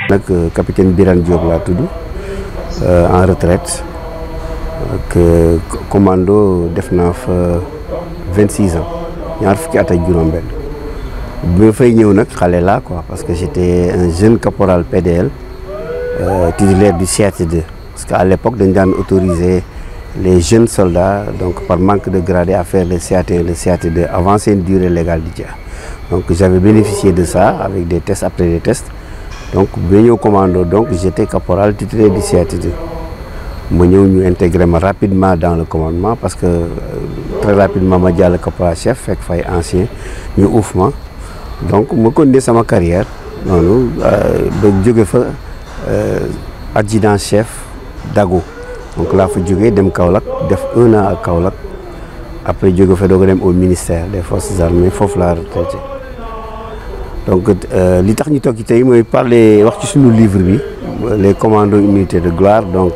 nag capitaine Birane Diop laa tudd en retraite commando def naa fa 26 ans ñaar fukki at ak juróom-benn bi ma fay ñëw nag xale laa quoi parce que j'étais un jeune caporal PDL titulaire du CRT2 parce qu'à l'époque dañ daan autoriser les jeunes soldats donc par manque de gradé à faire le CRT1 le CRT2 avant seen durée légale di jeex donc j'avais bénéficié de ça avec des tests après des tests donc bi ñëw commando donc j'étais caporal titulaire du CRT2 ma ñëw ñu intégré ma rapidement dans le commandement parce que très rapidement ma jàll caporal chef fekk fay ancien ñu uuf ma donc ma continuer sama carrière noonu ba jóge fa adjudant chef Dago donc laa fa jógee dem Kaolack def 1 an ak Kaolack après jóge fa doog a dem au ministère des forces armées foofu laa retraité donc li tax ñu toog ci tey mooy parler wax ci suñu livre bi les commandos unités de gloire donc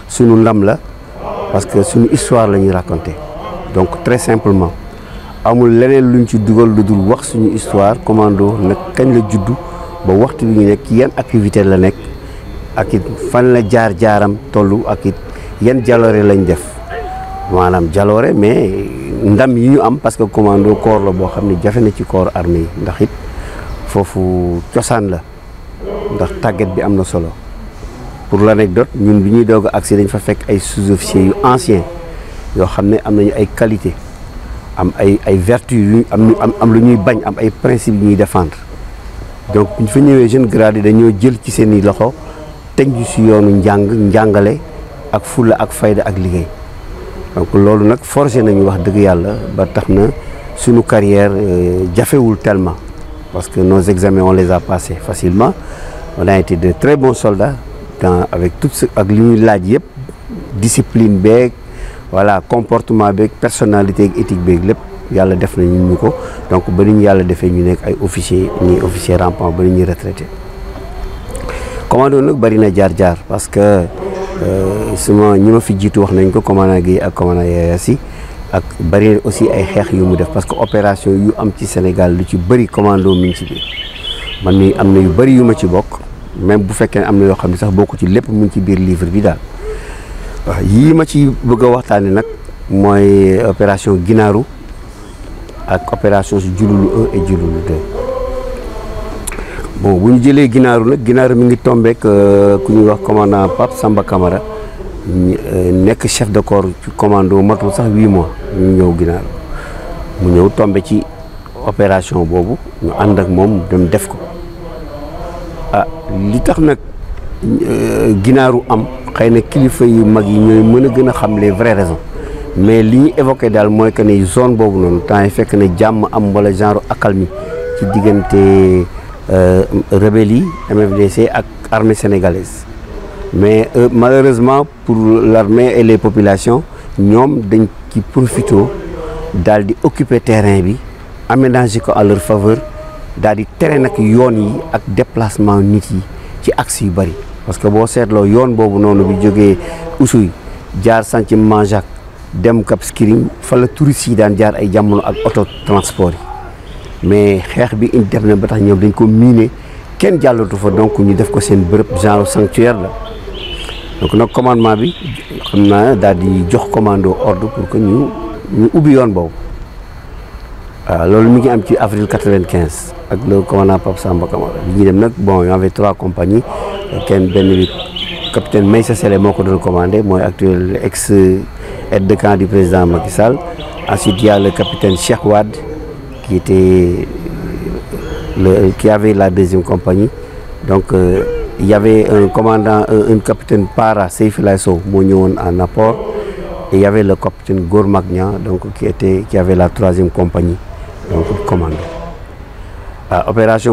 suñu ndam la parce que suñu histoire la ñuy raconter donc très simplement amul leneen luñ ci dugal lu dul wax suñu histoire commando nag kañ la juddu ba waxtu bi ñu nekk yan activité la nekk ak it fan la jaar-jaaram tollu ak it yan jaloore lañ def maanaam jaloore mais ndam yi ñu am parce que commando corps la boo xam ne jafe na ci corps armée yi ndax it foofu cosaan la ndax tàggat bi am na solo pour l'anecdote ñun bi ñuy doog a agsi dañ fa fekk ay sous-officiers yu anciens yoo xam ne am nañu ay qualité am ay vertus yu am lu ñuy bañ am ay principes yu ñuy défendre donc bu ñu fa ñëwee jeune grade dañoo jël ci seen i loxo teg ñu si yoonu njàngale ak fulla ak fayda ak liggéey donc loolu nag forcé nañu wax dëgg yàlla ba tax na suñu carrière jafewul tellement parce que nos examens on les a passés facilement on a été de très bons soldats avec tout ce ak li ñuy laaj yëpp discipline beeg voilà comportement beeg personnalité ak éthique beeg lépp yàlla def nañu ñu ko donc ba ñu yàlla defee ñu nekk ay officiers ñuy officier rampant ba ñuy retraité commando nag bari na jaar-jaar parce que suma ñi ma fi jiitu wax nañ ko commandant Guèye ak commandant Yaya Sy ak bari aussi ay xeex yu mu def parce que opération yu am ci Sénégal lu ci bëri commando mi ngi ci biir man mi am na yu bëri yu ma ci bokk même bu fekkee ne am na yoo xam ne sax bokku ci lépp mu ngi ci biir livre bi daal waaw yii ma ci bëgg a waxtaane nag mooy opération Ginaaru ak opération si Diouloulou 1 et Diouloulou 2 bon bu ñu jëlee Ginaaru mi ngi tombeek ku ñuy wax commandant Pape Samba Camara nekk chef de corps ci commando matul sax 8 mois ñu ñëw Ginaaru mu ñëw tombe ci opération boobu ñu ànd ak moom dem def ko li tax nag Ginaaru am xëy na kilifa yu mag yi ñooy mën a gën a xam les vraies raisons mais li ñu évoqué daal mooy que ne zone boobu noonu temps yi fekk ne jàmm am wala genre accalmie ci diggante rebelles yi MFDC ak armée sénégalaise mais malheureusement pour l'armée et les populations ñoom dañ ci profito daal di occuper terrain bi aménager ko à leur faveur daal di tere nag yoon yi ak déplacement nit yi ci axe yu bari parce que boo seetloo yoon boobu noonu bi jógee Oussouye jaar Santhiou Manjaak dem Cap Skirring fa la touristes yi daan jaar ay jamono ak auto transport yi mais xeex bi indi def na ba tax ñoom dañ ko miiner kenn jàllatu fa donc ñu def ko seen bërëb genre sanctuaire la donc nag commandement bi xam naa daal di jox commando ordre pour que ñu ubbi yoon boobu waaw loolu mi ngi am ci avril 95 ak le commandant Pape Samba Camara bi ñuy dem nag bon y avait 3 compagnies benn bi capitaine Meïssa Sélé moo ko doon commandé mooy actuel ex aide de camp du président Macky Sall ensuite il y a le capitaine Cheikh Wade qui avait la 2e compagnie donc il y avait un commandant un capitaine Para Seyfilay Sow moo ñëwoon en apport et il y avait le capitaine Gor Magnan donc qui avait la 3e compagnie donc commando opération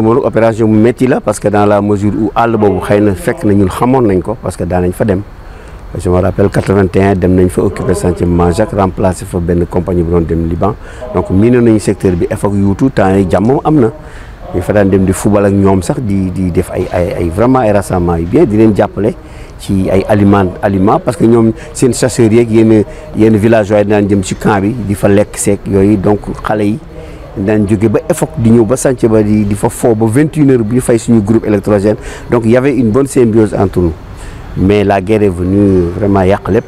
mu métti la parce que dans la mesure où àll boobu xëy na fekk na ñun xamoon nañ ko parce que daan nañ fa dem je me rappelle 81 dem nañ fa occuper Santhiou Manjaak remplacer fa benn compagnie bu doon dem Liban donc miin nañu secteur bi effort yuutu temps yi jàmm am na ñu fa daan dem di football ak ñoom sax di def ay vraiment ay rassemblement yu bien di leen jàppale ci ay aliments parce que ñoom seen chasseurs yeeg yenn villageois yi daan jëm ci camp bi di fa lekk seek yooyu donc xale yi daan jóge ba EFOC di ñëw ba Santhiaba ba di fa foo ba 21h bu ñu fay suñu groupe électrogène donc il y avait une bonne symbiose entre nous mais la guerre est venue vraiment yàq lépp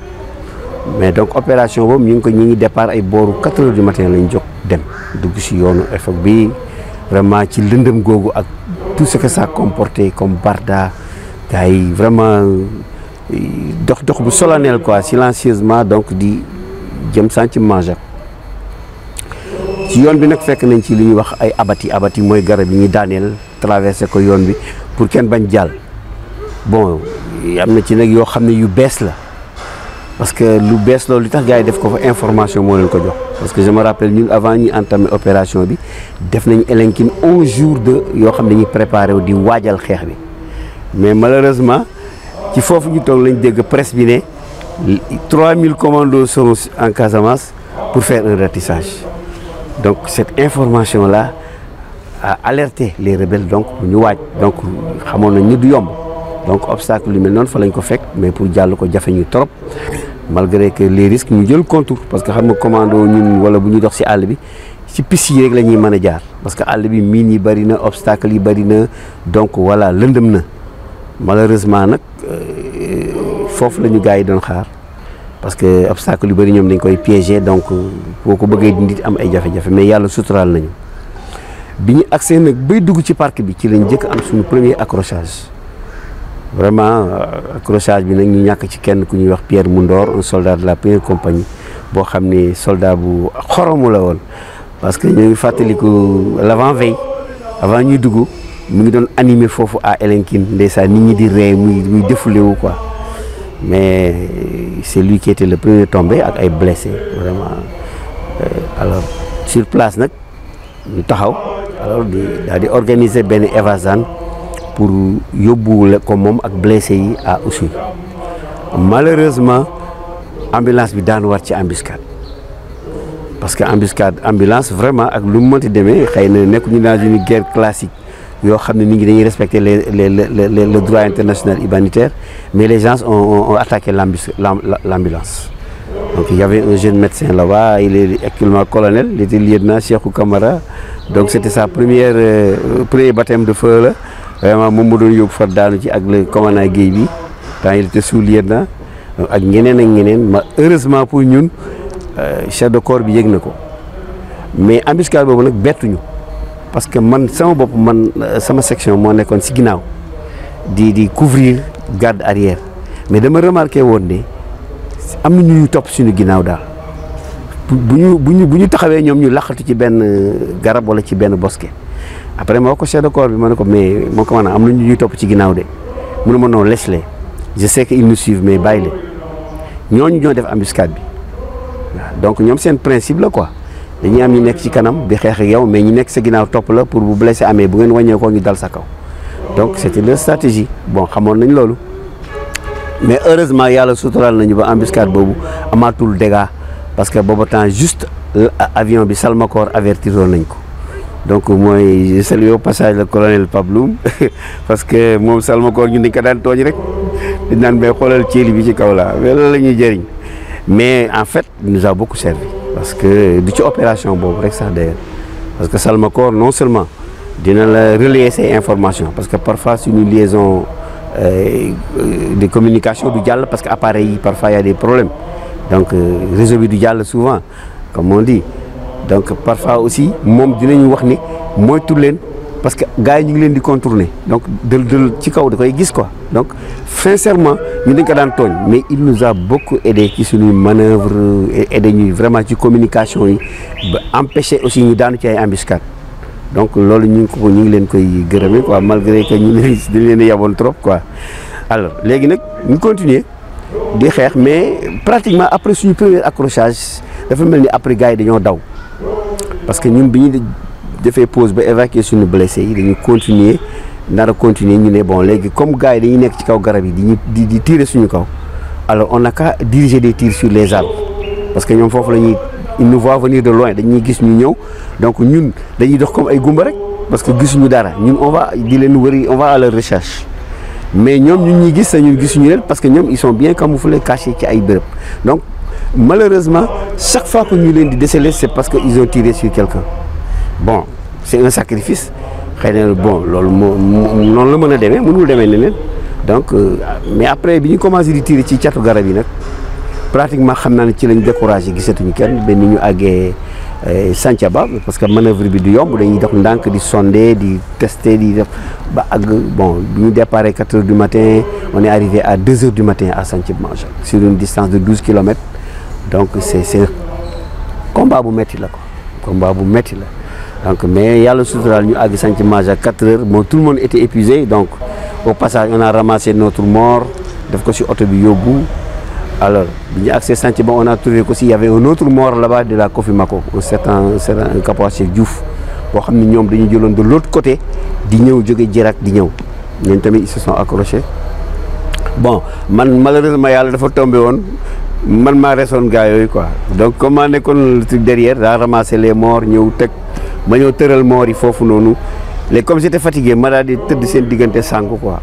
mais donc opération boobu ñu ngi départ ay booru 4h du matin lañ jóg dem dugg si yoonu EFOC bi vraiment ci lëndëm googu ak tout ce que ça comportait comme barda gars yi vraiment dox bu solennel quoi silencieusement donc di jëm Santhiaba Manjak ci yoon bi nag fekk nañ ci li ñuy wax ay abati mooy garab yi ñuy daaneel traversé ko yoon bi pour kenn bañ jàll bon am na ci nag yoo xam ne yu bees la parce que lu bees loolu li tax gars yi def ko fa information moo leen ko jox parce que je me rappelle ñun avant ñuy entamer opération bi def nañ Elinkine 11 jours de yoo xam ne dañuy préparé wu di waajal xeex bi mais malheureusement ci foofu ñu toog lañ dégg presse bi ne 3000 commandos sont en Casamance pour faire un ratissage donc cette information là a alerté les rebelles donc ñu waaj donc xamoon nañ ni du yomb donc obstacle yu mel noonu fa lañ ko fekk mais pour jàll ko jafe ñu trop malgré que les risques ñu jël contour parce que xam nga commando ñun wala bu ñuy dox ci àll bi ci piste yi rek la ñuy mën a jaar parce que àll bi mine yi bëri na obstacle yi bëri na donc voilà lëndëm na malheureusement nag foofu la ñu gars yi doon xaar parce que obstacle yu bëri ñoom dañ koy piéger donc boo ko bëggee nit am ay jafe-jafe mais yàlla suturaal nañu bi ñu accès nag bay dugg ci parc bi ci lañ jëkk am suñu premier accrochage vraiment accrochage bi nag ñu ñàkk ci kenn ku ñuy wax Pierre Moundor un soldat de la première compagnie boo xam ni soldat bu xoromu la woon parce que ñu ngi fàttaliku l'avant-veille avant ñuy dugg mu ngi doon animé foofu à Elinkine ndeysaan nit ñi di ree muy défoulé wu quoi mais c'est lui qui était le premier tombé ak ay blessé vraiment alors sur place nag ñu taxaw alors daal di organiser benn évasane pour yóbbu ko moom ak blessé yi à Oussouye malheureusement ambulance bi daan war ci embuscade parce que ambulance vraiment ak lu mu mënti demee xëy na nekk ñu dans une guerre classique yoo xam ne nit ñi dañuy respecter le droit international humanitaire mais les gens ont attaqué l'ambulance donc il y avait un jeune médecin là-bas il est actuellement colonel il était lieutenant Cheikhou Camara donc c'était sa premier baptême de feu la vraiment moom ma doon yóbbu fa daanu ci ak le commandant Guèye bi quand il était sous-lieutenant ak ñeneen ma heureusement pour ñun chef de corps bi yëg na ko mais embuscade boobu nag bettuñu parce que man sama bopp sama section moo nekkoon ci ginnaaw di couvrir garde arrière mais dama remarqué woon ne am na ñuy topp suñu ginnaaw daal bu ñu taxawee ñoom ñu laqatu ci benn garab wala ci benn bosquet après moo ko chef de corps bi ma ne ko mais moo ko maanaam am na ñuy topp ci ginnaaw de mu ne ma non laisse-les je sais que ils nous suivent mais bàyyi leen ñooñu ñoo def embuscade bi waaw donc ñoom seen principe la quoi dañuy am ñu nekk ci kanam di xeex ak yow mais ñu nekk sa ginnaaw topp la pour bu blessé amee bu ngeen wàññeekoo ñu dal sa kaw donc c'était leur stratégie bon xamoon nañ loolu mais heureusement yàlla suturaal nañu ba embuscade boobu amaatul dégâts parce que booba temps juste avion bi Salmacoor avertiroon nañ ko donc mooy je salue au passage le colonel Pabloum parce que moom Salmacoor ñun dañ ko daan tooñ rek dañ naan mais xoolal ceeli bi ci kaw la mais loolu la ñuy jëriñ mais en fait il nous a beaucoup servi parce que du ci opération boobu rek sax d'ailleurs parce que Salmacoor non seulement dina la relayer ces informations parce que parfois suñu liaison de communication du jàll parce que appareil yi parfois il y a des problèmes donc réseau bi du jàll souvent comme on dit donc parfois aussi moom dinañu wax ni moytu leen parce que gars yi ñu ngi leen di contourner donc dël ci kaw da koy gis quoi donc sincèrement ñu dañ ko daan tooñ mais il nous a beaucoup aidé ci suñuy manœuvre aidé ñuy vraiment ci communication yi ba empêcher aussi ñu daanu ci ay embuscade donc loolu ñu ngi leen koy gërëme quoi malgré que ñu dañ leen yaboon trop quoi alors léegi nag ñu continuer di xeex mais pratiquement après suñu premier accrochage dafa mel ni après gars yi dañoo daw parce que ñun bi ñu defee pause ba évacuer suñu blessé yi dañu continuer nar a continuer ñu ne bon léegi comme gars yi dañuy nekk ci kaw garab yi di tirer suñu kaw alors on n'a qu'à diriger des tirs sur les arbres parce que ñoom foofu la ñuy ils nous voient venir de loin dañuy gis ñu ñëw donc ñun dañuy dox comme ay gumba rek parce que gisuñu dara ñun on va di leen wëri on va à leur recherche mais ñoom ñun ñuy gis ñun gisuñu leen parce que ñoom ils sont bien camouflés cachés ci ay béréb donc malheureusement chaque fois que ñu leen di déceler c'est parce que ils ont tiré sur quelqu'un bon c'est un sacrifice xëy na bon loolu noonu la mën a demee mënul demee neneen donc mais après bi ñu commencé di tirer ci catu garab yi nag pratiquement xam naa ne ci lañ découragé gisatuñu kenn ba ni ñu àggee Santhiaba parce que manœuvre bi du yomb dañuy dox ndànk di sonder di tester di def ba àgg bon bi ñu déparé 4 heures du matin on est arrivé à 2 heures du matin à Santhiaba Majak sur une distance de 12 kilomètres donc c'est combat bu metti la ko combat bu metti la donc mais yàlla suturaal ñu àgg Santhiaba Majak 4 heures bon tout le monde était épuisé donc au passage on a ramassé notre mort def ko ci oto bi yóbbu. Alors, bi ñu accès Santhiaba on a trouvé aussi il y avait un autre mort là-bas de la Kofimako un caporal chef Diouf boo xam ne ñoom dañu jëloon de l'autre côté di ñëw jóge Djirak di ñëw ñoom tamit ils se sont accrochés bon man malheureusement yàlla dafa tombé woon man maa resoon gars yooyu quoi donc comme maa nekkoon le truc derrière daa ramasser les morts ñëw teg ma ñëw tëral morts yi foofu noonu léegi comme j'étais fatigué ma daal di tëdd seen diggante sànku quoi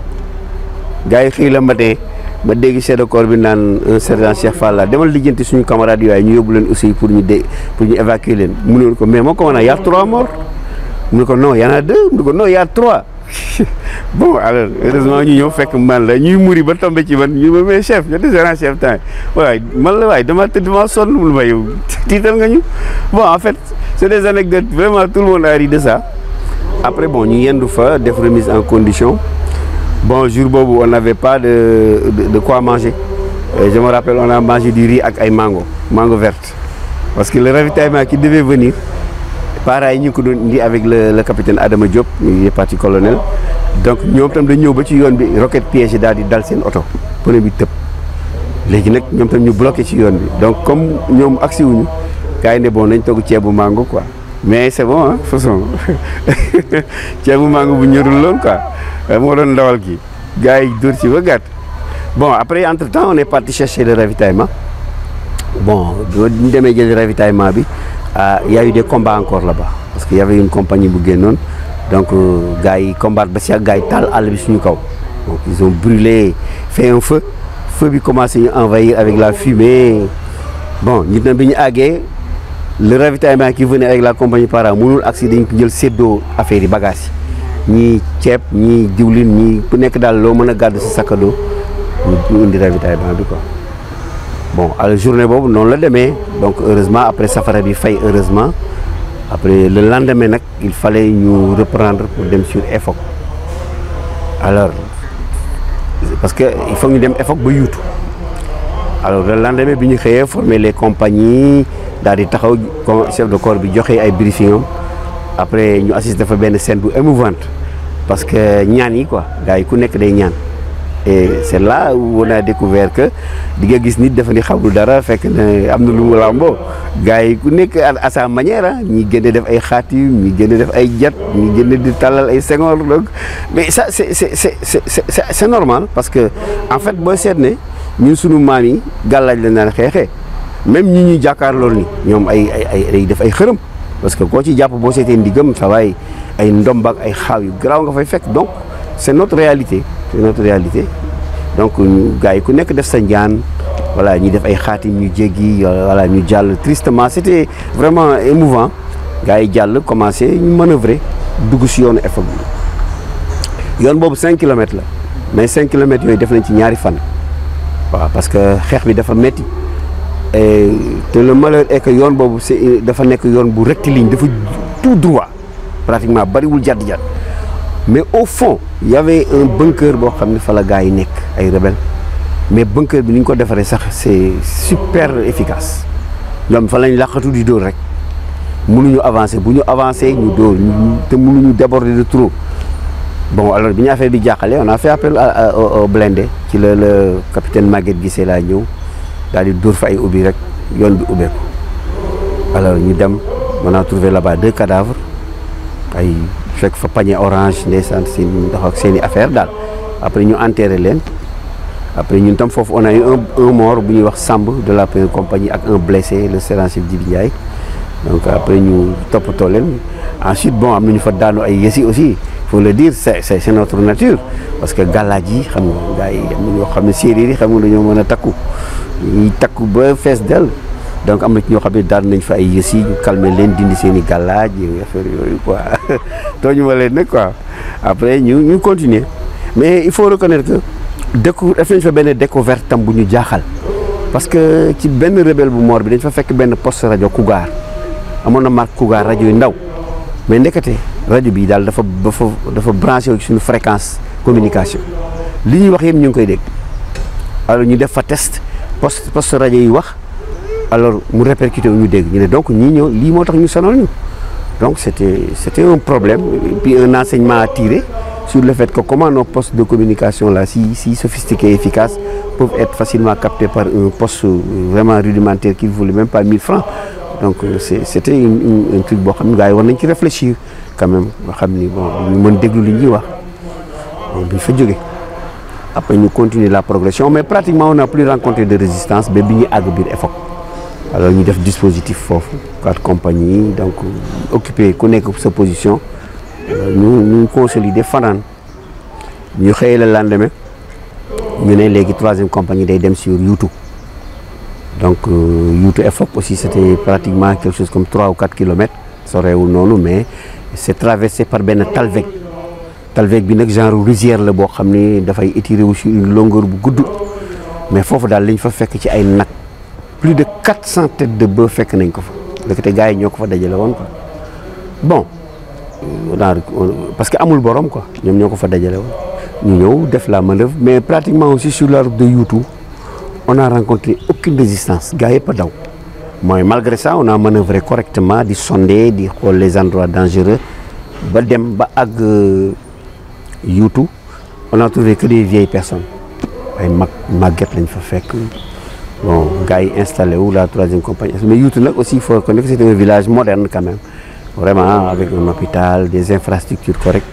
gars yi xëy la matin ma dégg chef de corps bi naan un sergent Cheikh Fall la demal lijjanti suñu camarades yooyu ñu yóbbu leen aussi pour ñu évacuer leen mu ne ko mais moo ko mën a y a 3 morts mu ne ko non y en a 2 mu ne ko non y a 3 bon alors heureusement ñu ñëw fekk man la ñuy muri ba tombé ci man ñu ma mais chef yo sergent chef temps waaye man la waaye dama tëdd dama sonn mu ma yow tiital nga ñu bon en fait c'est des anecdotes vraiment tout le monde a ri de ça après bon ñu yendu fa def remise en condition. Bon, jour boobu on n'avait pas de quoi manger. Et je me rappelle, on a mangé du riz avec ay mango verte. Parce que le ravitaillement qui devait venir, pareil, nous avons dit avec le capitaine Adama Diop, il est parti colonel. Donc, nous avons dit que nous avons roquette piège dans le auto. Pour nous tëb. Léegi nag ñoom tam ñu bloqué ci yoon bi. Donc comme ñoom agsi wuñu, gars yi ne bon nañ togg ceebu mango quoi. Mais c'est bon hein, façon. Ceebu mango bu ñorul loon quoi. Moo doon ndawal gi gars yi dóor ci ba gàtt bon après entre temps on est parti chercher le ravitaillement bon ñu demee jël ravitaillement bi y a eu des combats encore là-bas parce que y avait une compagnie bu génnoon donc gars yi combattre ba si ak gars yi taal àll bi suñu kaw donc ils ont brûlé fait un feu bi commencé ñu envahir avec la fumée bon ñu tam bi ñu àggee le ravitaillement qui venait avec la compagnie para mënul agsi dañ ko jël séddoo affaire yi bagages yi ñii ceeb ñii diwlin ñii ku nekk daal loo mën a gàddu si sakado ñu indi ravitaillement bi quoi bon alors journée boobu noonu la demee donc heureusement après safara bi fay heureusement après le lendemain nag il fallait ñu reprendre pour dem sur EFOC alors parce que il faut ñu dem EFOC ba yuutu alors le lendemain bi ñu xëyee former les compagnies daal di taxaw chef de corps bi joxe ay briefing am après ñu assiste dafa benn scène bu émouvante parce que ñaan yi quoi gars yi ku nekk day ñaan et c'est là où on a découvert que di nga gis nit dafa ni xamul dara fekk ne am na lu mu làmboo gars yi ku nekk à sa manière ah ñi gën a def ay xaatim ñi gën a def ay jat ñi gën a di tàllal ay sengoor donc mais ça c'est normal parce que en fait boo seet ne ñun sunu maam yi gàllaaj la naan xeexee même ñi ñuy jàkkaarlool ni ñoom ay def ay xërëm parce que koo ci jàpp boo seetee ndigam sa waay ay ndombak ay xaaw yu garaaw nga fay fekk donc c'est notre réalité donc gars yi ku nekk def sa njaan voilà ñi def ay xaatim ñu jéggi voilà ñu jàll tristement c'était vraiment émouvant gars yi jàll commencé ñu manœuvrer dugg si yoonu EFOC bi yoon boobu 5 kilomètres la mais 5 kilomètres yooyu def nañ ci ñaari fan waaw parce que xeex bi dafa metti et te le malheur est que yoon boobu dafa nekk yoon bu rectiligne dafa tout droit pratiquement bariwul jadd-jadd mais au fond il y avait un bunker boo xam ne fa la gars yi nekk ay rebelles mais bunker bi ni ñu ko defaree sax c'est super efficace ñoom fa lañ laqatu di dóor rek mënuñu avancer bu ñu avancer ñu dóor te mënuñu déborder de trop bon alors bi ñu affaire bi jàqale on a fait appel au blindé ci le capitaine Maguette Guissé laa ñëw daal di dóor fa ay ubbi rek yoon bi ubbeeku alors ñu dem on a trouvé là-bas 2 cadavres ay fekk fa panier orange ndeysaan seen ndox ak seen i affaire daal après ñu enterré leen après ñun tam foofu on a eu un mort bu ñuy wax Samb de la première compagnie ak un blessé le sergent chef Djibi Ndiaye donc après ñu toppatoo leen ensuite bon am nañu fa daanu ay yësi aussi faut le dire c'est notre nature parce que gàllaaj yi xam nga gars yi am na ñoo xam ne séeréer yi xam nga dañoo mën a takku ñuy takku ba fees del donc am na ci ñoo xam ne daan nañ fa ay yës yi ñu calmer leen dindi seen i gàllaaj affaire yooyu quoi tooñu ma leen nag quoi après ñu continuer mais il faut reconnaître que def nañ fa benn découverte tam bu ñu jaaxal parce que ci benn rebelle bu mort bi dañ fa fekk benn poste rajo Cougar amoon na marque Cougar rajo yu ndaw mais ndekete rajo bi daal dafa branché wu ci suñu fréquence communication li ñuy wax yëpp ñu ngi koy dégg alors ñu def fa test poste rajo yi wax alors mu répercuté wu ñu dégg ñu ne donc ñii ñëw lii moo tax ñu sonal ñu donc c'était un problème et puis un enseignement à tirer sur le fait que comment nos postes de communication là si sophistiqués et efficaces peuvent être facilement captés par un poste vraiment rudimentaire qui ne vaut même pas 1000 francs. Donc c'était un truc boo xam ne gars yi war nañ ci réfléchir quand même nga xam ni bon ñu mën déglu li ñuy wax bon bi ñu fa jógee après ñu continuer la progression mais pratiquement on n'a plus rencontré de résistance ba bi ñu àgg biir EFOC alors ñu def dispositif foofu 4 compagnies donc occupé ku nekk sa position ñu consolider fanaan ñu xëyee le lendemain ñu ne léegi 3e compagnie day dem sur YouTube. Donc Youtou EFOC aussi c'était pratiquement quelque chose comme 3 ou 4 kilomètres soreewul noonu mais c'est traversé par benn talweg bi nag genre rizière la boo xam ne dafay étiré wu sur une longueur bu gudd mais foofu daal lañ fa fekk ci ay nag plus de 400 têtes de bœuf fekk nañ ko fa ndekete gars yi ñoo ko fa dajale woon quoi bon parce que amul borom quoi ñoom ñoo ko fa dajale woon ñu ñëw def la manœuvre mais pratiquement aussi sur la route de Youtou on n'a rencontré aucune résistance gars yëpp a daw mooy malgré ça on a manœuvré correctement di sonder di xool les endroits dangereux ba dem ba àgg Youtou on a trouvé que des vieilles personnes ay màgget lañ fa fekk bon gars yi installé wu la 3e compagnie mais Youtou nag aussi il faut reconnaître que c'est un village moderne quand même vraiment avec un hôpital des infrastructures correctes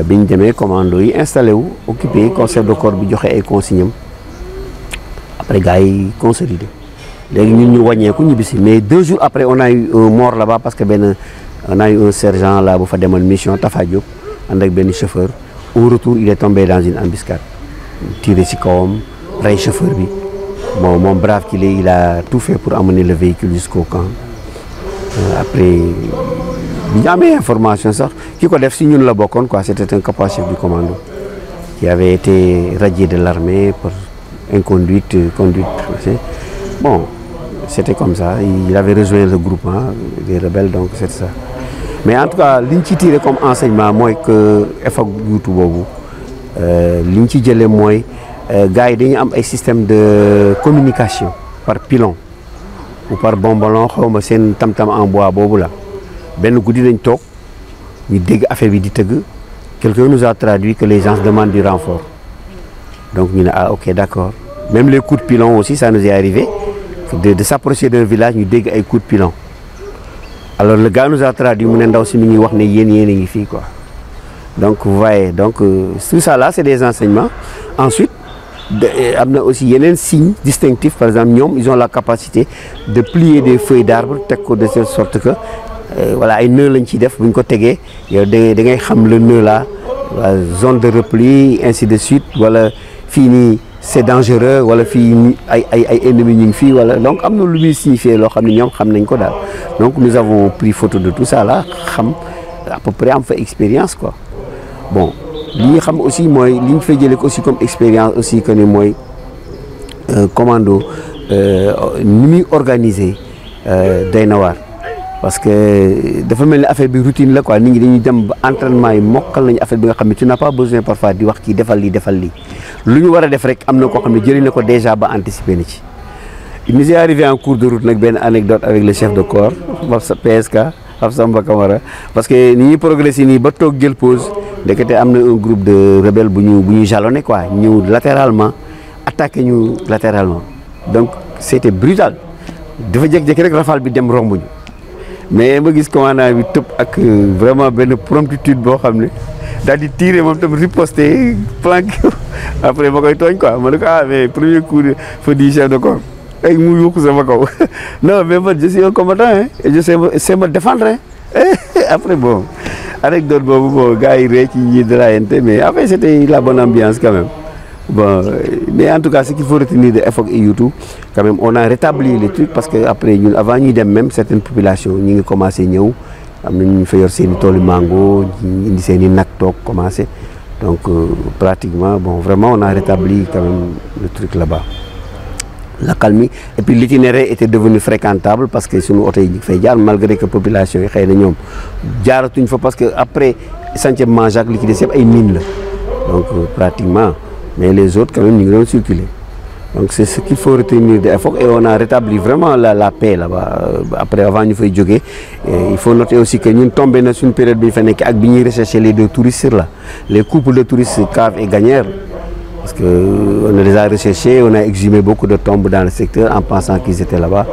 bi ñu demee commando yi installé wu occupé chef de corps bi joxe ay consignes après gars yi consolidé léegi ñun ñu wàññeeku ñibbisi mais 2 jours après on a eu un mort là-bas parce que on a eu un sergent là bu fa demoon mission Tafa Diop ànd ak benn chauffeur au retour il est tombé dans une embuscade tiré ci kawam rey chauffeur bi bon moom brave qu'il est il a tout fait pour amener le véhicule jusqu'au camp après bi ñu amee information sax ki ko def si ñun la bokkoon quoi c'était un capitaine chef du commando qui avait été radié de l'armée pour conduite bon c'était comme ça il avait rejoint le groupement des rebelles donc c'est ça mais en tout cas li ñu ci tiré comme enseignement mooy que EFOC Youtou boobu li ñu ci jëlee mooy gars yi dañu am ay système de communication par pilon ou par bombalon xaw ma seen tam-tam en bois boobu la benn guddi lañ toog ñu dégg affaire bi di tëgg quelqu'un nous a traduit que les gens demandent du renfort donc ñu ne ah ok d'accord même les coups de pilon aussi ça nous est arrivé de s'approcher d'un village ñu dégg ay coups de pilon alors le gars nous a traduit mu ne ndaw si mi ngi wax ne yéen a ngi fii quoi donc vous voyez donc tout ça là c'est des enseignements ensuite am na aussi yeneen signes distinctifs par exemple ñoom ils ont la capacité de plier des feuilles d'arbre teg ko de telle sorte que voilà ay nœud lañ ciy def bu ñu ko tegee yow da ngay xam le nœud là zone de repli ainsi de suite wala fii nii c'est dangereux wala fii ay ennemis ñu ngi fii wala donc am na lu muy signifier loo xam ne ñoom xam nañ ko daal donc nous avons pris photo de tout ça là xam à peu près am fa expérience quoi bon li ñu xam aussi mooy li ñu fay jëlee ko aussi comme expérience aussi que ni mooy commando ni muy organiser doy na waar parce que dafa mel ni affaire bi routine la quoi nit ñi dañuy dem ba entraînement yi mokkal nañu affaire bi nga xam ne tu n'as pas besoin parfois di wax kii defal lii lu ñu war a def rek am na koo xam ne jëlee na ko déjà ba anticiper na ci. il nous est arrivé en cours de route nag benn anecdote avec le chef de corps PSK Samba Camara parce que ni ñuy progressé nii ba toog jël pause ndekete am na un groupe de rebelles bu ñu jalonné quoi ñu latéralement attaqué ñu latéralement donc c'était brutal dafa jékki-jékki rek rafale bi dem rombuñu mais ma gis commandant bi tëb ak vraiment benn promptitude boo xam ne daal di tirer moom tam riposter planqué après ma koy tooñ quoi ma ne ko mais premier coup de feu du chef de corps ay mu yuuxu sama kaw non mais man je suis un combattant hein et je sais me défendre hein après bon anecdote boobu bon gars yi ree ci ñi de la yente mais après c'était la bonne ambiance quand même Bon, mais en tout cas, ce qu'il faut retenir de EFOC et YouTube, quand même, on a rétabli les trucs parce que après, avant nous même certaines populations, nous avons commencé à nous faire des tool mango, des naktok commencé. Donc pratiquement, bon, vraiment, on a rétabli quand même le truc là-bas. La calmie. Et puis l'itinéraire était devenu fréquentable parce que sur nous, malgré que la population est parce que après, Santiago Manjac, il y a une mine. Donc pratiquement. Mais les autres, quand même, ils ont circulé. Donc c'est ce qu'il faut retenir de EFOC et on a rétabli vraiment la paix là-bas. Après, avant, il faut y il faut noter aussi que nous tombons dans une période où nous rechercher les deux touristes là. Les couples de touristes Cave et Gagnère. Parce qu'on les a recherchés, on a exhumé beaucoup de tombes dans le secteur en pensant qu'ils étaient là-bas.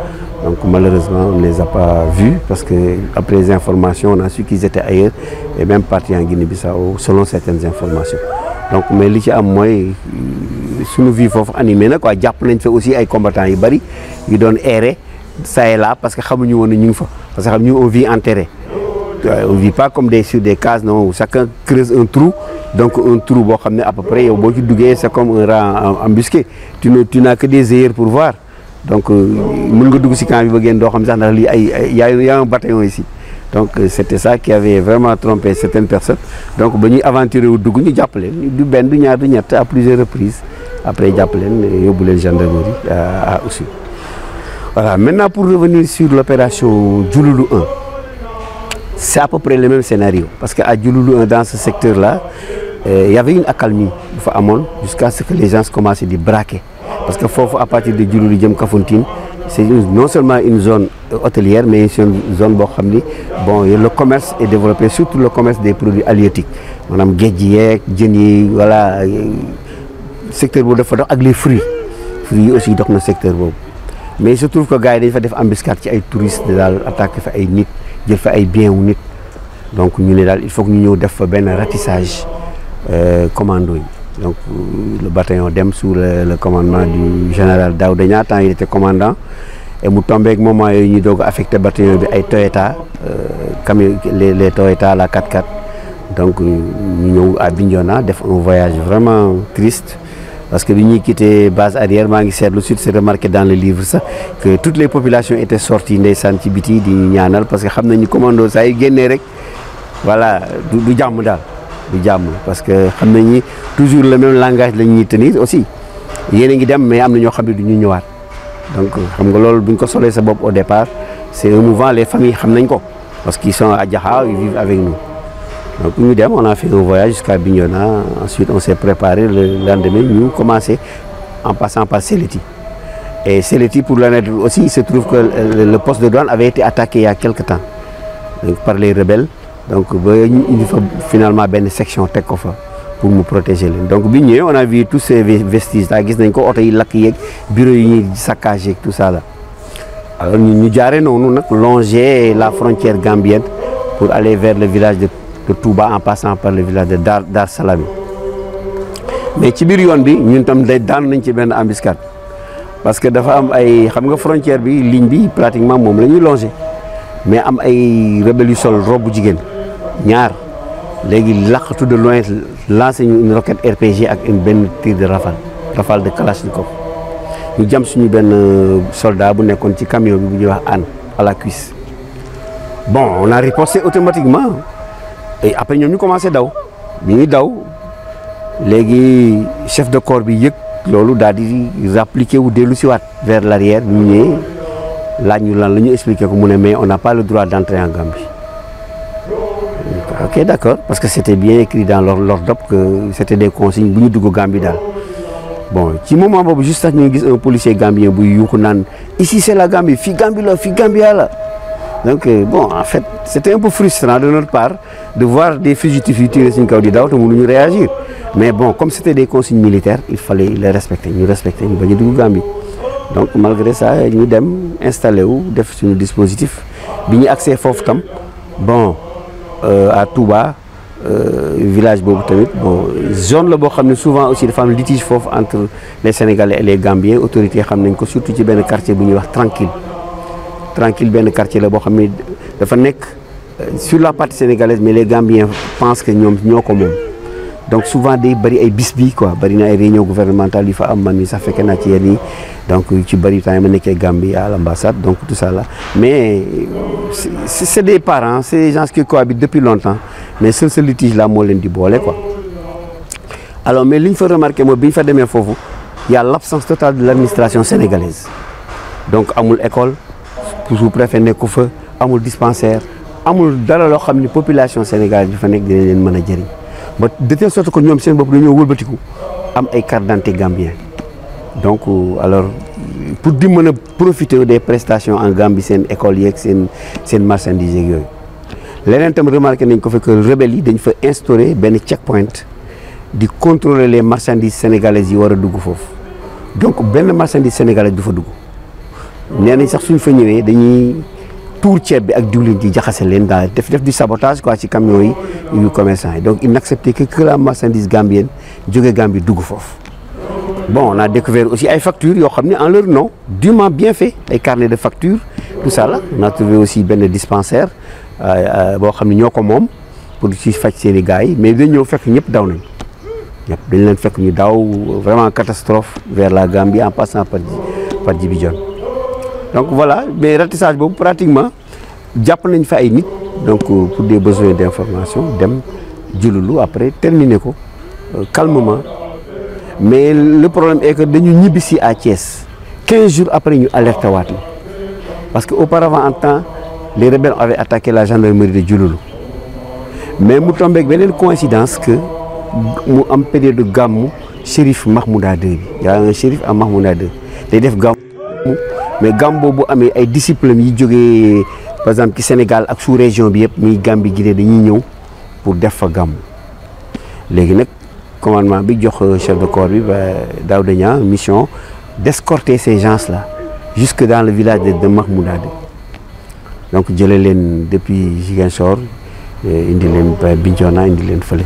Donc malheureusement, on ne les a pas vus parce qu'après les informations, on a su qu'ils étaient ailleurs et même partis en Guinée-Bissau selon certaines informations. Donc mais li ci am moy suñu vie fofu animé na quoi japp nañ fa aussi ay combattants yu bari yu doon errer ça et là parce que xamuñu won ñu ngi fa parce que ñu on vit enterré on vit pas comme sur des cases non où chacun creuse un trou donc un trou bo xamné à peu près yow bo ci duggé c'est comme un rang embusqué tu n'as que des œillères pour voir donc mën nga dugg ci camp bi ba gën do xam sax ndax li ay y a un bataillon ici. Donc c'était ça qui avait vraiment trompé certaines personnes. Donc nous avons aventuré au Dougou, nous avons du ben, du ñaar, à plusieurs reprises. Après nous avons les gendarmerie aussi. Voilà, maintenant pour revenir sur l'opération Djouloulou 1. C'est à peu près le même scénario. Parce qu'à Djouloulou 1, dans ce secteur-là, il y avait une accalmie jusqu'à ce que les gens commencent à braquer. Parce que à partir de Djouloulou, Djem Kafountine, c'est non seulement une zone hôtelière, mais c'est une zone bon, le commerce est développé, surtout le commerce des produits halieutiques. Madame Guédiek, Djeni, voilà, secteur avec les fruits. Fruits aussi dans le secteur. Mais il se trouve que les gars, ils font des embuscades, les touristes, ils attaquent les nits, ils font des biens ou nits. Donc il faut que nous fassions un ratissage commando. Donc le bataillon dem sous le commandement du général Daoudenia, quand il était commandant, et nous tombons avec moment où nous avons affecté le bataillon avec Toyota, les Toyota, la 4x4. Donc nous sommes à Bignona, un voyage vraiment triste. Parce que nous quitté base arrière, le sud c'est remarqué dans le livre ça, que toutes les populations étaient sorties des Santibiti, du Nyanal, parce que nous commando ça, voilà, du Djamouda. Parce que toujours le même langage la ñuy tenir aussi yéen a ngi dem mais am na ñoo xam ne du ñu ñëwaat donc xam nga loolu bu ñu ko solee sa bopp au départ c'est émouvant les familles xam nañ ko parce qu'ils sont à Diakhao ils vivent avec nous donc ñu dem on a fait un voyage jusqu'à Bignona ensuite on s'est préparé le lendemain ñu commencé en passant par Séléti et Séléti pour l'anecdote aussi il se trouve que le poste de douane avait été attaqué il y a quelque temps par les rebelles. Donc il faut finalement une section pour nous protéger. Donc on a vu tous ces vestiges là, bureaux saccagés tout ça là. Alors nous avons longé la frontière gambienne pour aller vers le village de Touba en passant par le village de Dar Salami. Mais ci bir yoon bi ñun tam day daan nañ ci benn embuscade parce que dafa am ay xam nga frontière bi ligne bi pratiquement moom la ñuy longer mais am ay rebelles yu sol robe jigéen ñaar léegi laqatu de loin lancé une roquette RPG avec une benn tir de rafale de Kalachnikov ñu jam suñu benn soldat bu nekkoon ci camion bi bu ñuy wax Anne à la cuisse. Bon on a riposté automatiquement et après ñoom ñu commencé daw bi ñuy daw léegi chef de corps bi yëg loolu daal di appliqué wu dellu si waat vers l'arrière bi ñu ñëwee laaj ñu lan la ñu expliqué ko mu ne mais on n'a pas le droit d'entrer en Gambie. Ok d'accord parce que c'était bien écrit dans l'ordre que c'était des consignes bu ñu dugg Gambie daal. Bon ci moment boobu juste sax ñu gis un policier gambien buy yuuxu naan ici c'est la Gambie fii Gambie la fii Gambia la. Donc bon en fait c'était un peu frustrant de notre part de voir des fugitifs yu tiré suñu kaw di daw te mënuñu réagir mais bon comme c'était des consignes militaires il fallait les respecter ñu bañ a dugg Gambie. Donc malgré ça ñu dem installé wu def suñu dispositif bi ñu accès foofu tam bon à Touba village boobu tamit bon zone la boo xam ne souvent aussi dafa am litige foofu entre les Sénégalais et les Gambiens autorités xam nañ ko surtout ci benn quartier bu ñuy wax tranquille benn quartier la boo xam ne dafa nekk sur la partie sénégalaise mais les Gambiens pensent que ñoom ñoo ko moom donc souvent day bëri ay bis bi quoi bëri na ay réunion gouvernementale yu fa am man mi sax fekkee naa ci yenn yi donc ci bëri temps yi ma nekkee Gambie à l'ambassade donc tout ça là mais c'est des parents c'est des gens qui cohabitent depuis longtemps mais ce litige là moo leen di boole quoi. Alors mais li ñu fa remarqué mooy bi ñu fa demee foofu y a l'absence totale de l'administration sénégalaise donc amul école sous-préfet nekku fa amul dispensaire amul dara loo xam ni population sénégalaise bi fa nekk dina leen mën a jëriñ ba de telle sorte que ñoom seen bopp dañoo wëlbatiku am ay carte d'identité gambien donc alors pour di mën a profiter des prestations en Gambie seen école yeeg seen marchandises yeeg yooyu. leneen tam remarqué nañ ko fekk rebelles yi dañ fa instaurer benn checkpoint di contrôler les marchandises sénégalaises yi war a dugg foofu donc benn marchandise sénégalaise du fa dugg nee nañ sax suñ fa ñëwee dañuy tuur ceeb bi ak diwlin ji jaxase leen daal def du sabotage quoi ci camions yi yu commerçants yi donc ils n'acceptaient que la marchandise gambienne jóge Gambie dugg foofu. Bon on a découvert aussi ay factures yoo xam ne en leur nom dûment bien fait ay carnet de factures tout ça là on a trouvé aussi benn dispensaire boo xam ne ñoo ko moom pour ci faj seeni gars yi mais dañ ñëw fekk ñëpp daw nañ ñëpp dañ leen fekk ñu daw vraiment catastrophe vers la Gambie en passant par Djibi Dione donc voilà mais ratissage boobu pratiquement jàpp nañ fa ay nit donc pour des besoins d'information dem jululu après terminer ko calmement mais le problème est que dañu ñibbisi à Thiès 15 jours après ñu alerté waat la parce que auparavant en temps les rebelles avaient attaqué la gendarmerie de Diouloulou mais mu tombé ak beneen coïncidence que mu am période de gàmmu Chérif Mahmouda II bi y a un Chérif à Mahmouda II day def gàmmu mais gàmm boobu amee ay disciples yi jógee par exemple ci Sénégal ak sous région bi yëpp muy Gambie Guinée dañuy ñëw pour def fa gàmm léegi nag commandement bi jox chef de corps bi ba Daouda Niang mission d'escorter ces gens-là jusque dans le village de Mahmouda II donc jëlee leen depuis Ziguinchor indi leen Bignona indi leen fële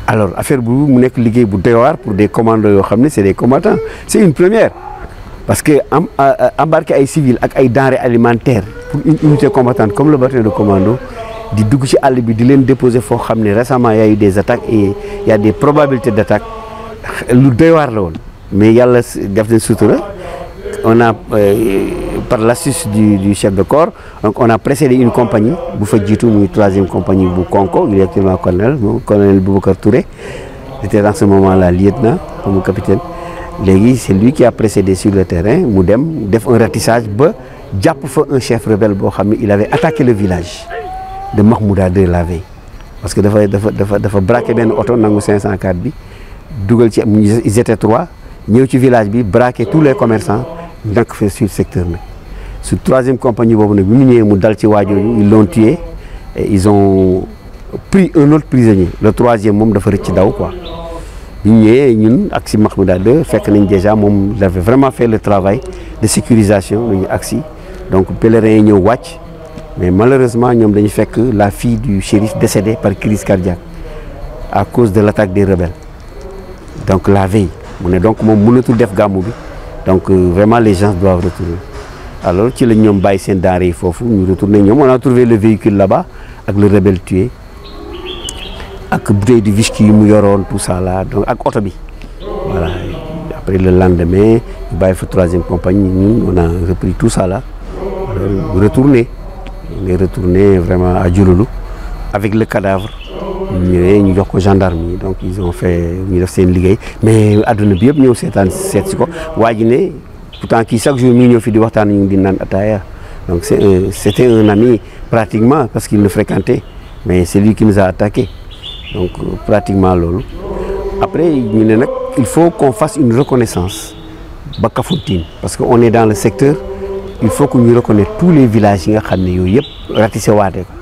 alors affaire bu mu nekk liggéey bu doy waar pour des commandos yoo xam ne c'est des combattants c'est une première parce que embarquer ay civils ak ay denrées alimentaires pour une unité combattante comme le bataillon de commando di dugg ci àll bi di leen déposer foo xam ne récemment y a eu des attaques et il y a des probabilités d'attaque lu doy waar la woon mais yàlla def na sutura on a par l'astuce du chef de corps donc on a précédé une compagnie bu fa jiitu muy 3e compagnie bu Konko il est actuellement colonel Boubacar Touré c'était dans ce moment-là lieutenant comme capitaine léegi c'est lui qui a précédé sur le terrain mu dem def un ratissage ba jàpp fa un chef rebelle boo xam ne il avait attaqué le village de Mahmouda II la veille parce que dafa braqué benn oto nangu 504 bi dugal ci ils étaient 3 ñëw ci village bi braqué tous les commerçants nekk fa sur secteur nag su 3e compagnie boobu nag bi mu ñëwee mu dal ci waajooju ils l'ont tué et ils ont pris un autre prisonnier le 3e moom dafa rëcc daw quoi bi ñu ñëwee ñun ak si Mahmouda II fekk nañ déjà moom il avait vraiment fait le travail de sécurisation dañu agsi donc pèlerins yi ñëw wàcc mais malheureusement ñoom dañu fekk la fille du shérif décédée par crise cardiaque à cause de l'attaque des rebelles donc la veille mu ne donc moom mënatul def gàmmu bi donc vraiment les gens doivent retourner alors ci la ñoom bàyyi seen denrées yi foofu ñu retourner ñoom on a trouvé le véhicule là-bas ak le rebelle tué ak bouteille de whisky yi mu yoroon tout ça là donc ak oto bi voilà après le lendemain ñu bàyyi fa 3e compagnie ñun on a repris tout ça là retourné on est retourné vraiment à Diouloulou avec le cadavre ñu ñëwee ñu jox ko gendarme yi donc ils ont fait ñu def seen liggéey mais adduna bi yëpp ñëw seetaan seet si ko waa ji ne pourtant kii chaque jour mi ngi ñëw fi di waxtaan ñu di naan ataaya donc c'était un ami pratiquement parce qu'il nous fréquentait mais c'est lui qui nous a attaqué donc pratiquement loolu après ñu ne nag il faut qu'on fasse une reconnaissance ba Kafountine parce que on est dans le secteur il faut que ñu reconnaître tous les villages yi nga xam ne yooyu yëpp ratissé waate ko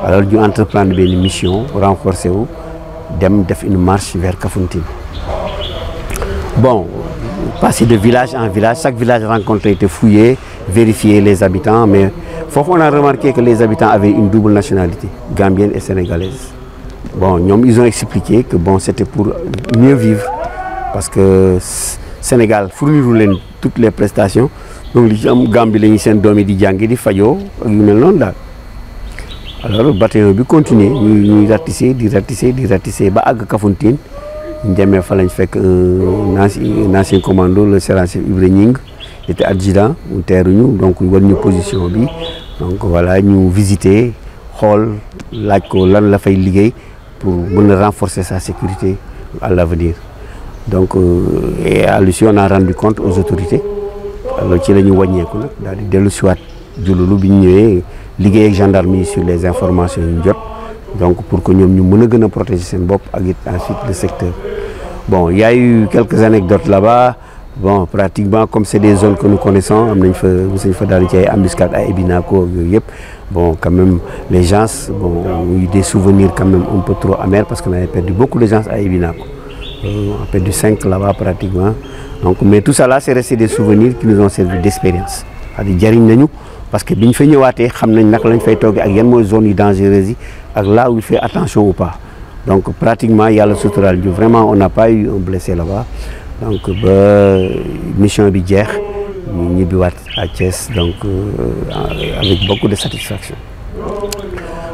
alors ñu entreprendre benn mission renforcer wu dem def une marche vers Kafountine bon passer de village en village chaque village rencontré était fouillé vérifier les habitants mais foofu on a remarqué que les habitants avaient une double nationalité gambienne et sénégalaise bon ñoom ils ont expliqué que bon c'était pour mieux vivre parce que Sénégal fournirul leen toutes les prestations donc li ci am Gambie la ñu seen doom yi di jàngi di fajoo ak yu mel noonu daal alors bataillon bi continuer ñuy ratisser ba àgg Kafountine ñu demee fa lañ fekk un ancien commando le sergent-chef Ibra Gning était adjudant mu teeruñu donc war ñu position bi donc voilà ñu visiter xool laaj ko lan la fay liggéey pour mën a renforcer sa sécurité à l'avenir donc et à l'issue on a rendu compte aux autorités alors ci la ñu wàññeeku nag daal di dellu siwaat Diouloulou bi ñu ñëwee liggéey ak gendarmerie sur les informations yu ñu jot donc pour que ñoom ñu mën a gën a protéger seen bopp ak it ensuite le secteur. Bon, il y a eu quelques anecdotes là-bas. Bon, pratiquement comme c'est des zones que nous connaissons, am nañ fa daal ci ay embuscade à Ebinako yooyu yëpp. Bon, quand même les gens ont eu des souvenirs quand même un peu trop amers parce qu'on avait perdu beaucoup de gens à Ebinako. On a perdu 5 là-bas pratiquement. Donc mais tout ça là c'est resté des souvenirs qui nous ont servi d'expérience. C'est-à-dire jariñ nañu parce que biñ fa ñëwaatee xam nañ naka lañ fay toogee ak yan mooy zones yu dangereuses yi ak là où il fait attention ou pas. Donc pratiquement yàlla suturaal ñu vraiment on n'a pas eu un blessé là-bas. Donc ba mission bi jeex ñu ñibbiwaat à Thiès donc avec beaucoup de satisfaction.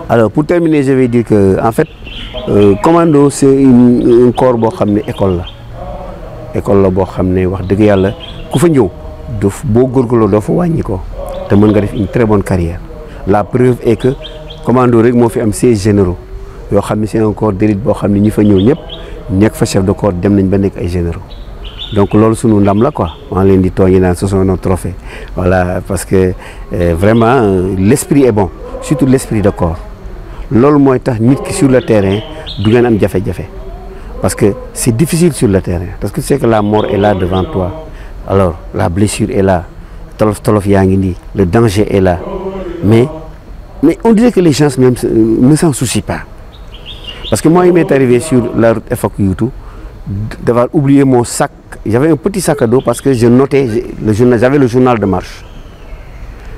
Alors pour terminer je vais dire que en fait commando c'est un corps boo xam ne école la boo xam ne wax dëgg yàlla ku fa ñëw boo góorgóorloo doo fa wàññi ko te mën nga def une très bonne carrière. La preuve est que commando rek moo fi am 16 généraux yoo xam ne c'est un corps d'élite boo xam ne ñi fa ñëw ñëpp nekk fa chef de corps dem nañ ba nekk ay généraux. Donc loolu sunu ndam la quoi maa leen di tooñi naan ce sont nos trophées voilà parce que vraiment l'esprit est bon surtout l'esprit de corps loolu mooy tax nit ki sur le terrain du ngeen am jafe-jafe parce que c'est difficile sur le terrain parce que c'est que la mort est là devant toi alors la blessure est là tolof yaa ngi nii le danger est là mais on dirait que les gens même ne s'en soucient pas parce que moi il m'est arrivé sur la route FOK d'avoir oublié mon sac. J'avais un petit sac à dos parce que je notais le journal, j'avais le journal de marche.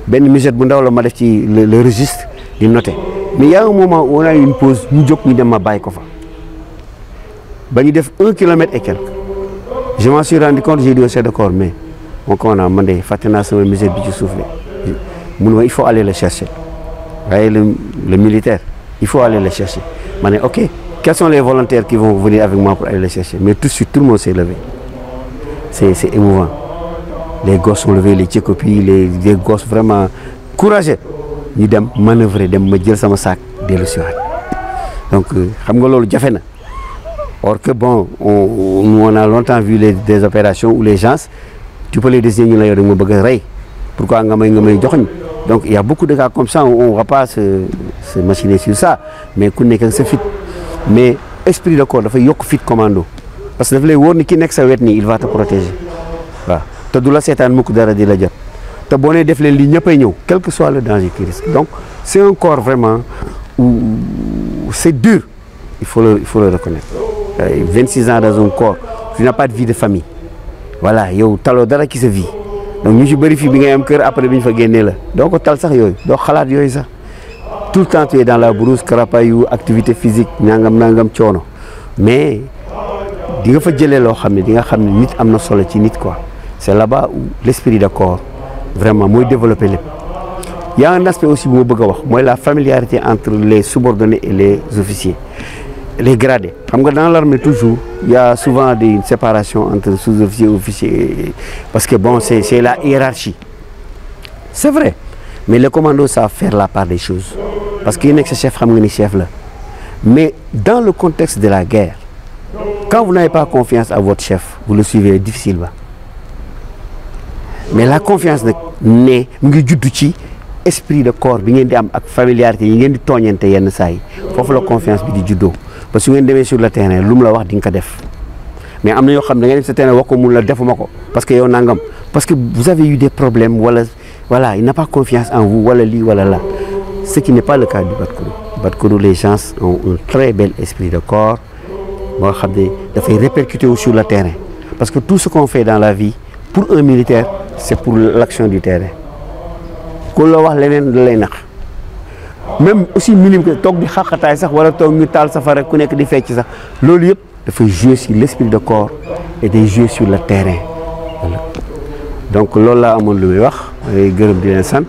Ben musette bu ndaw la ma def ci le registre di noter. Mais il y a un moment où on a eu une pause, ñu jóg ñu dem ma bàyyi ko fa. Ba ñu def 1 kilomètre et quelques. Je m'en suis rendu compte, j'ai dit au chef de corps mais mon commandant man de fàtte naa sama musette bi ci suuf de. Mun ma il faut aller le chercher. Voyez le militaire, il faut aller le chercher. Ma ne OK. Quels sont les volontaires qui vont venir avec moi pour aller les chercher? Mais tout de suite, tout le monde s'est levé. C'est émouvant. Les gosses sont levés, les tchécopies, les gosses vraiment courageux. Ils dem manœuvrer, dem ma jël sama sac dellu si waat. Donc, xam nga loolu jafe na. Or que bon, on a longtemps vu des opérations où les gens, tu peux les désigner ñu la yow da nga ma bëgg a rey. Pourquoi nga may joxoñ? Donc, il y a beaucoup de cas comme ça, on va pas se machiner sur ça. Mais ku nekk ak sa fit. Mais esprit de corps dafay yokk fit commando parce que daf lay wóor ni ki nekk sa wet nii il va te protéger waaw te du la seetaan mukk dara di la jot te boo nee def leen lii ñëppay ñëw quel que soit le danger qui risque donc c'est un corps vraiment où c'est dur il faut le reconnaître 26 ans dans un corps tu n'as pas de vie de famille voilà yow taloo dara ci sa vie donc ñu ci bëri fii bi ngay am kër après bi ñu fa génnee la doo ko tal sax yooyu doo xalaat yooyu sax tout le temps tu es dans la brousse carapaillou activité physique nangam coono mais di nga fa jëlee loo xam ne di nga xam ne nit am na solo ci nit quoi c'est là-bas où l'esprit de corps vraiment mooy développer lépp. Il y a un aspect aussi bu ma bëgg a wax mooy la familiarité entre les subordonnés et les officiers les gradés xam nga dans l'armée toujours il y a souvent des séparations entre sous-officiers et officiers parce que bon c'est la hiérarchie c'est vrai mais les commandos savent faire la part des choses. Parce que nekk sa chef xam nga ni chef la mais dans le contexte de la guerre quand vous n'avez pas confiance à votre chef vous le suivez difficilement mais la confiance nag ne mu ngi juddu ci esprit de corps bi ngeen di am ak familiarité yi ngeen di tooñante yenn saa yi foofu la confiance bi di juddoo parce que su ngeen demee sur le terrain lu mu la wax di nga ko def mais am na yoo xam ne da ngeen def sa terrain wax ko mun la defuma ko parce que yow nangam parce que vous avez eu des problèmes wala voilà il n'a pas confiance en vous wala lii wala là. Ce qui n'est pas le cas du Bat-Kourou. Bat-Kourou, les gens ont un très bel esprit de corps. Bon, ça fait répercuter sur le terrain. Parce que tout ce qu'on fait dans la vie, pour un militaire, c'est pour l'action du terrain. Même aussi minime que tok di xaxataay sax wala tok ñu taal safara ku nekk di fecc sax loolu yëpp dafay jouer sur l'esprit de corps et de jouer sur le terrain. Voilà. Donc loolu laa amoon lu muy wax gërëm di leen sant.